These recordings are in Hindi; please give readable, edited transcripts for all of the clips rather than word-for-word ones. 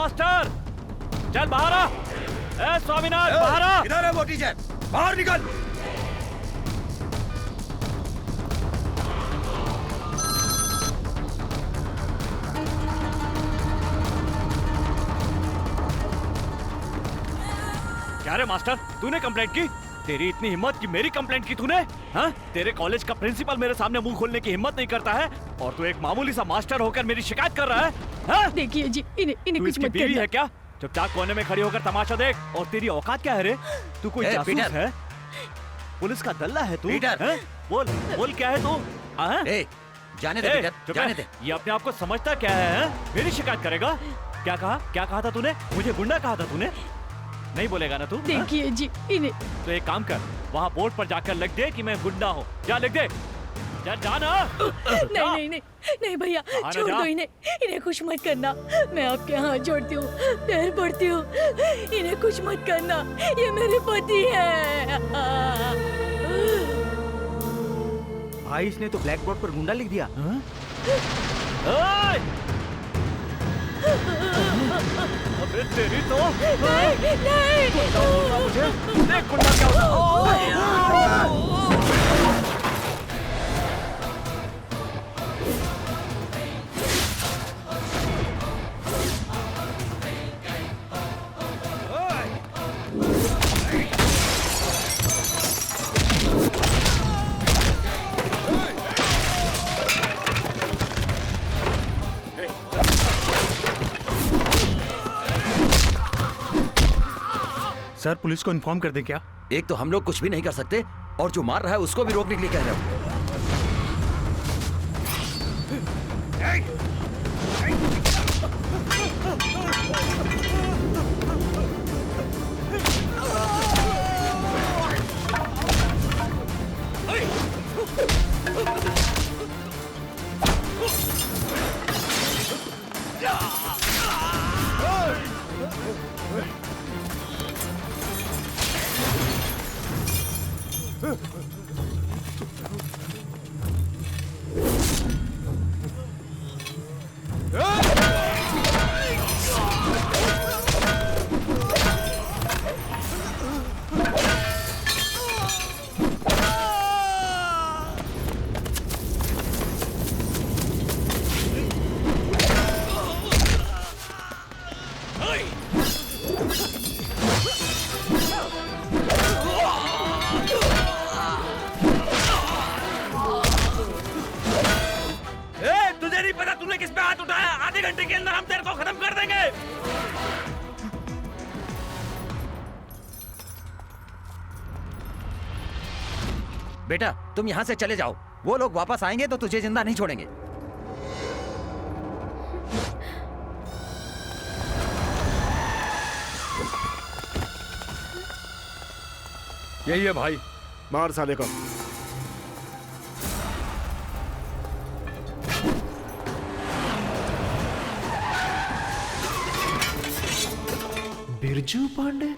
मास्टर, चल बाहर आ। ए स्वामीनाथ, बाहर आ। इधर है वो टीचर, बाहर निकल। क्या रे मास्टर, तूने कंप्लेंट की? तेरी इतनी हिम्मत कि मेरी कंप्लेंट की तूने? हाँ? तेरे कॉलेज का प्रिंसिपल मेरे सामने मुंह खोलने की हिम्मत नहीं करता है और तू एक मामूली सा मास्टर होकर मेरी शिकायत कर रहा है? हाँ? देखिए जी, इन्हें कुछ मत बीवी करना। है क्या? चुपचाप कोने में खड़ी होकर तमाशा देख। और तेरी औकात क्या है रे? तू कोई जासूस है? पुलिस का दल्ला है तू? बोल बोल, क्या है तू? जाने दे पीटर, जाने दे। ये अपने आप को समझता क्या है? मेरी शिकायत करेगा? क्या कहा था तूने? मुझे गुंडा कहा था तूने? नहीं बोलेगा ना तू? देखिए जी, इन्हें तो एक काम कर, वहाँ बोर्ड पर जाकर लिख दे कि मैं गुंडा हूँ। जा लिख दे। जाना। नहीं भैया, छोड़ दो इन्हें कुछ मत करना। मैं आपके हाथ जोड़ती हूँ, पैर पड़ती हूँ, इन्हें कुछ मत करना। ये मेरे पति है। भाई इसने तो ब्लैक बोर्ड पर गुंडा लिख दिया। अबे तेरी तो नहीं। मुझे देख गुंडा क्या होता। सर पुलिस को इन्फॉर्म कर दे क्या? एक तो हम लोग कुछ भी नहीं कर सकते और जो मार रहा है उसको भी रोकने के लिए कह रहे हो। बेटा तुम यहाँ से चले जाओ, वो लोग वापस आएंगे तो तुझे जिंदा नहीं छोड़ेंगे। यही है भाई, मार साले को। बिरजू पांडे?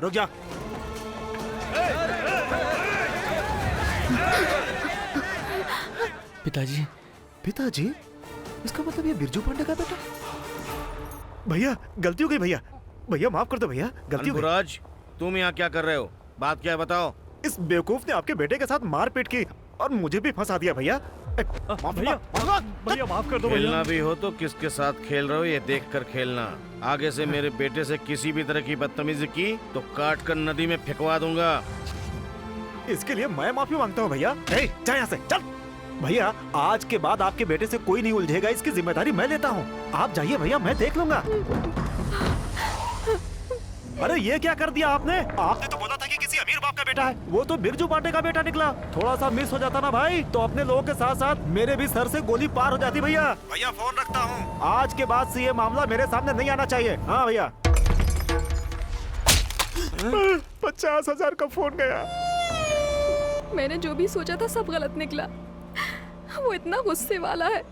रुक जा। पिताजी, पिताजी, इसका मतलब ये बिरजू पांडे का बेटा? भैया गलती हो गई भैया, भैया माफ कर दो भैया, गलती हो गई। तुम यहाँ क्या कर रहे हो? बात क्या है बताओ। इस बेवकूफ ने आपके बेटे के साथ मारपीट की और मुझे भी फंसा दिया भैया। भैया माफ कर दो। खेलना भी हो तो किसके साथ खेल रहे हो ये देख कर खेलना। आगे से मेरे बेटे से किसी भी तरह की बदतमीजी की तो काट कर नदी में फेंकवा दूंगा। इसके लिए मैं माफी मांगता हूँ भैया। जा यहाँ से चल। भैया आज के बाद आपके बेटे से कोई नहीं उलझेगा, इसकी जिम्मेदारी मैं लेता हूँ। आप जाइए भैया, मैं देख लूंगा। अरे ये क्या कर दिया आपने? आपने तो बोला था कि किसी अमीर बाप का बेटा है, वो तो बिरजू पांडे का बेटा निकला। थोड़ा सा मिस हो जाता ना भाई तो अपने लोगों के साथ साथ मेरे भी सर से गोली पार हो जाती। भैया भैया फोन रखता हूँ, आज के बाद से ये मामला मेरे सामने नहीं आना चाहिए। हाँ भैया। 50,000 का फोन गया। मैंने जो भी सोचा था सब गलत निकला। वो इतना गुस्से वाला है,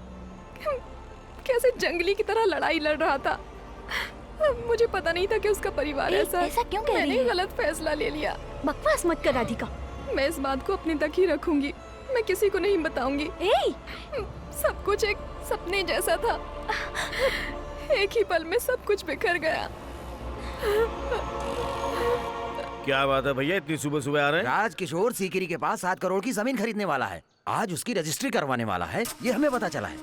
कैसे जंगली की तरह लड़ाई लड़ रहा था। मुझे पता नहीं था कि उसका परिवार ऐसा क्यों कह रही है? मैंने गलत फैसला ले लिया। बकवास मत कर राधिका। मैं इस बात को अपने तक ही रखूंगी, मैं किसी को नहीं बताऊंगी। सब कुछ एक सपने जैसा था। एक ही पल में सब कुछ बिखर गया। क्या बात है भैया, इतनी सुबह सुबह आ रहे हैं? राजकिशोर सीकरी के पास 7 करोड़ की जमीन खरीदने वाला है। आज उसकी रजिस्ट्री करवाने वाला है, ये हमें पता चला है।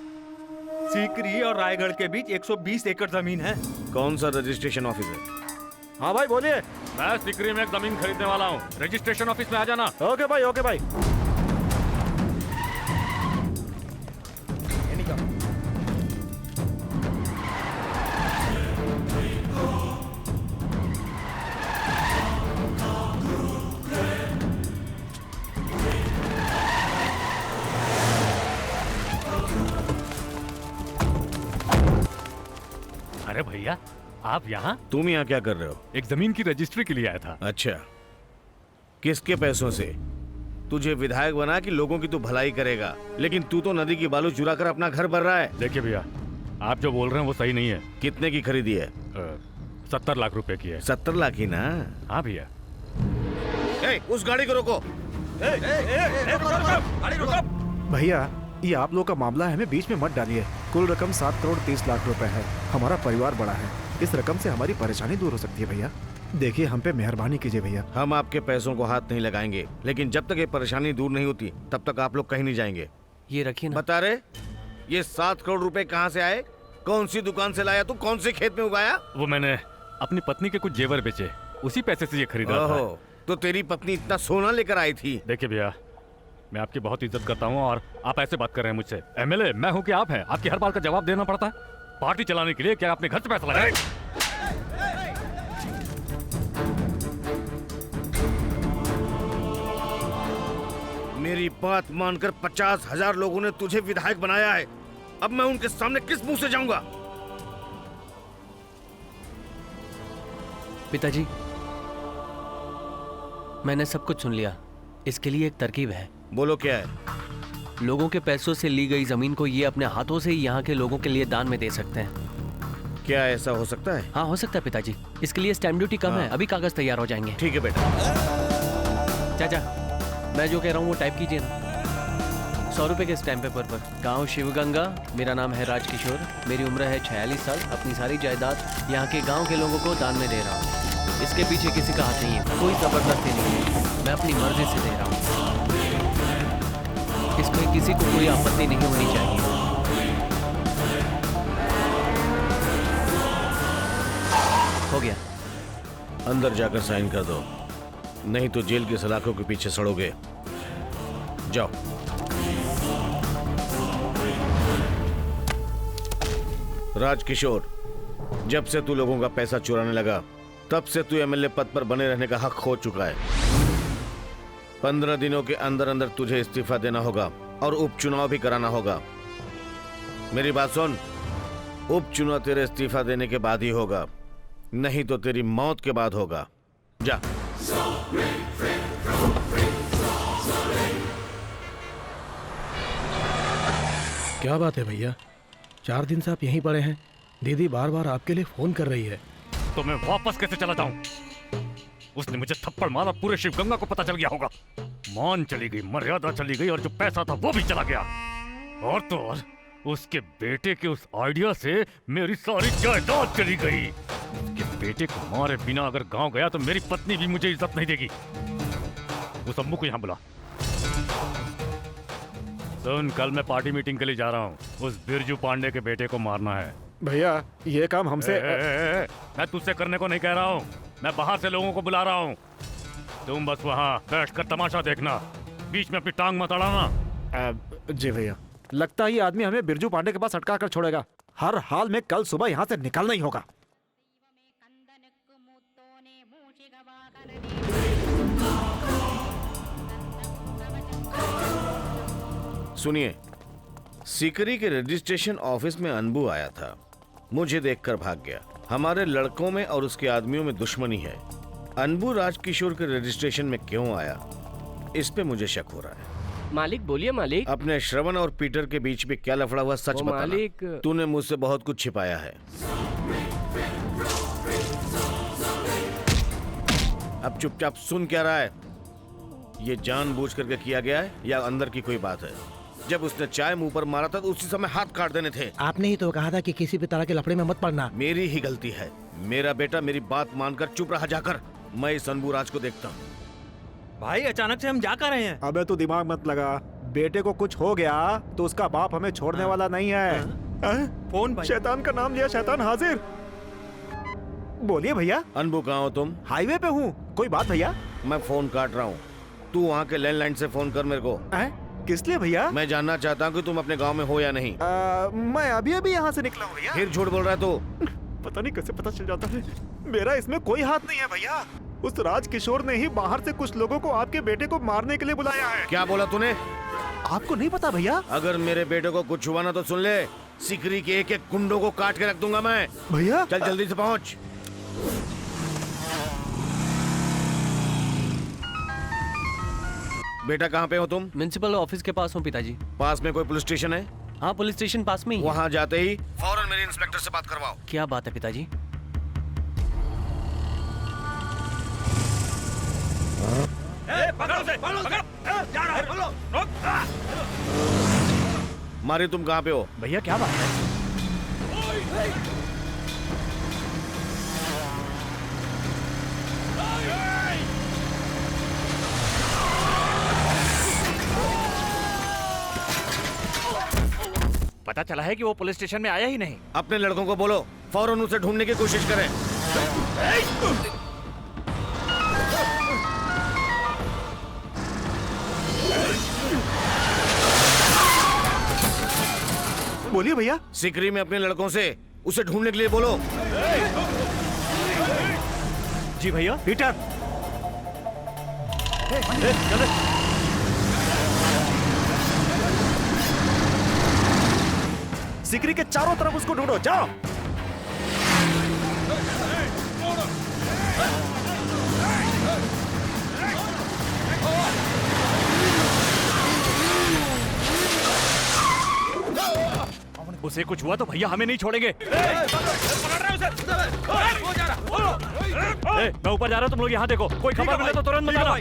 सीकरी और रायगढ़ के बीच 120 एकड़ जमीन है। कौन सा रजिस्ट्रेशन ऑफिस है? हाँ भाई बोलिए। मैं सिकरी में एक जमीन खरीदने वाला हूँ, रजिस्ट्रेशन ऑफिस में आ जाना। ओके भाई, ओके भाई। अरे भैया, आप यहाँ? तुम यहाँ क्या कर रहे हो? एक जमीन की रजिस्ट्री के लिए आया था। अच्छा, किसके पैसों से? तुझे विधायक बना कि लोगों की तू भलाई करेगा, लेकिन तू तो नदी की बालू चुरा कर अपना घर भर रहा है। देखिए भैया, आप जो बोल रहे हैं वो सही नहीं है। कितने की खरीदी है? 70 लाख रुपए की है। 70 लाख ही ना? हाँ भैया। उस गाड़ी को रोको। भैया, ये आप लोग का मामला है, हमें बीच में मत डालिए। कुल रकम 7 करोड़ 30 लाख रुपए है। हमारा परिवार बड़ा है, इस रकम से हमारी परेशानी दूर हो सकती है भैया। देखिए, हम पे मेहरबानी कीजिए भैया। हम आपके पैसों को हाथ नहीं लगाएंगे, लेकिन जब तक ये परेशानी दूर नहीं होती तब तक आप लोग कहीं नहीं जाएंगे। ये रखिए ना। बता रहे, ये 7 करोड़ रुपए कहाँ से आए? कौन सी दुकान से लाया तू? कौन से खेत में उगाया? वो मैंने अपनी पत्नी के कुछ जेवर बेचे, उसी पैसे से ये खरीदा था। तो तेरी पत्नी इतना सोना लेकर आई थी? देखिए भैया, मैं आपकी बहुत इज्जत करता हूँ और आप ऐसे बात कर रहे हैं मुझसे। एमएलए मैं हूँ कि आप हैं? आपकी हर बात का जवाब देना पड़ता है। पार्टी चलाने के लिए क्या आपने घर से पैसा लगाया? मेरी बात मानकर 50,000 लोगों ने तुझे विधायक बनाया है। अब मैं उनके सामने किस मुंह से जाऊंगा? पिताजी, मैंने सब कुछ सुन लिया। इसके लिए एक तरकीब है। बोलो क्या है? लोगों के पैसों से ली गई जमीन को ये अपने हाथों से ही यहाँ के लोगों के लिए दान में दे सकते हैं। क्या ऐसा हो सकता है? हाँ, हो सकता है पिताजी। इसके लिए स्टैम्प ड्यूटी कम है, अभी कागज तैयार हो जाएंगे। ठीक है बेटा। चाचा, मैं जो कह रहा हूँ वो टाइप कीजिए ना। 100 रुपए के स्टैम्प पेपर पर। गांव शिवगंगा, मेरा नाम है राजकिशोर, मेरी उम्र है 46 साल, अपनी सारी जायदाद यहाँ के गांव के लोगों को दान में दे रहा हूँ। इसके पीछे किसी का हाथ नहीं है, कोई जबरदस्ती नहीं है, मैं अपनी मर्जी से दे रहा हूँ। इसमें किसी को कोई आपत्ति नहीं होनी चाहिए। हो गया। अंदर जाकर साइन कर दो, नहीं तो जेल की सलाखों के पीछे सड़ोगे। जाओ। राजकिशोर, जब से तू लोगों का पैसा चुराने लगा तब से तू एमएलए पद पर बने रहने का हक खो चुका है। 15 दिनों के अंदर अंदर तुझे इस्तीफा देना होगा और उपचुनाव भी कराना होगा। मेरी बात सुन, उपचुनाव तेरे इस्तीफा देने के बाद ही होगा, नहीं तो तेरी मौत के बाद होगा। जा। क्या बात है भैया, 4 दिन से आप यहीं पड़े हैं? दीदी बार बार आपके लिए फोन कर रही है। तो मैं वापस कैसे चला जाऊं? उसने मुझे थप्पड़ मारा, पूरे शिवगंगा को पता चल गया होगा। मान चली गई, मर्यादा चली गई और जो पैसा था वो भी चला गया। और तो और उसके बेटे के उस आइडिया से मेरी सारी जायदाद चली गई। उसके बेटे को मारे बिना अगर गांव गया तो मेरी पत्नी भी मुझे इज्जत नहीं देगी। उस अम्मू को यहाँ बुला। सुन, कल मैं पार्टी मीटिंग के लिए जा रहा हूँ। उस बिरजू पांडे के बेटे को मारना है। भैया, ये काम हमसे मैं तुझसे करने को नहीं कह रहा हूँ, मैं बाहर से लोगों को बुला रहा हूँ। तुम बस वहाँ बैठकर तमाशा देखना, बीच में अपनी टांग मत अड़ाना। जी भैया, लगता है ये आदमी हमें बिरजू पांडे के पास अटका कर छोड़ेगा। हर हाल में कल सुबह यहाँ से निकलना ही होगा। सुनिए, सीकरी के रजिस्ट्रेशन ऑफिस में अनबू आया था, मुझे देखकर भाग गया। हमारे लड़कों में और उसके आदमियों में दुश्मनी है। अनबू राजकिशोर के रजिस्ट्रेशन में क्यों आया, इस पे मुझे शक हो रहा है। मालिक बोलिए मालिक। अपने श्रवण और पीटर के बीच में क्या लफड़ा हुआ, सच बताना। मालिक, तूने मुझसे बहुत कुछ छिपाया है। अब चुपचाप सुन क्या रहा है? ये जानबूझ करके किया गया है या अंदर की कोई बात है? जब उसने चाय मुंह पर मारा था तो उसी समय हाथ काट देने थे। आपने ही तो कहा था कि किसी भी तरह के लफड़े में मत पड़ना। मेरी ही गलती है। मेरा बेटा मेरी बात मानकर चुप रहा। जाकर मैं इस अनबुराज को देखता हूँ। भाई अचानक से हम जा कर रहे हैं। अबे तू दिमाग मत लगा, बेटे को कुछ हो गया तो उसका बाप हमें छोड़ने वाला नहीं है। फोन भाई। शैतान का नाम लिया, शैतान हाजिर। बोलिए भैया। अनबू कहाँ हो तुम? हाईवे पे हूँ, कोई बात भैया? मैं फोन काट रहा हूँ। तू वहाँ के लैंडलाइन से फोन कर मेरे को। किस लिए भैया? मैं जानना चाहता हूँ कि तुम अपने गांव में हो या नहीं। मैं अभी अभी यहाँ से निकला हूँ भैया। फिर झूठ बोल रहा है तू। पता नहीं कैसे पता चल जाता है। मेरा इसमें कोई हाथ नहीं है भैया। उस राजकिशोर ने ही बाहर से कुछ लोगों को आपके बेटे को मारने के लिए बुलाया है। क्या बोला तूने? आपको नहीं पता भैया? अगर मेरे बेटे को कुछ हुआ ना तो सुन ले, सिकरी के एक एक कुंडों को काट के रख दूंगा मैं। भैया चल जल्दी से पहुँच। बेटा कहाँ पे हो तुम? म्युनिसिपल ऑफिस के पास हूँ पिताजी। पास में कोई पुलिस स्टेशन है? हाँ, पुलिस स्टेशन पास में ही है। वहाँ जाते ही फौरन मेरे इंस्पेक्टर से बात करवाओ। क्या बात है पिताजी? मारी तुम कहाँ पे हो? भैया क्या बात है? पता चला है कि वो पुलिस स्टेशन में आया ही नहीं। अपने लड़कों को बोलो फौरन उसे ढूंढने की कोशिश करें। बोलिए भैया। सिकरी में अपने लड़कों से उसे ढूंढने के लिए बोलो। जी भैया। पीटर, सिकरी के चारों तरफ उसको ढूंढो, जाओ। उसे कुछ हुआ तो भैया हमें नहीं छोड़ेंगे। मैं ऊपर जा रहा हूँ, तुम लोग यहाँ देखो। कोई खबर मिले तो तुरंत बताना।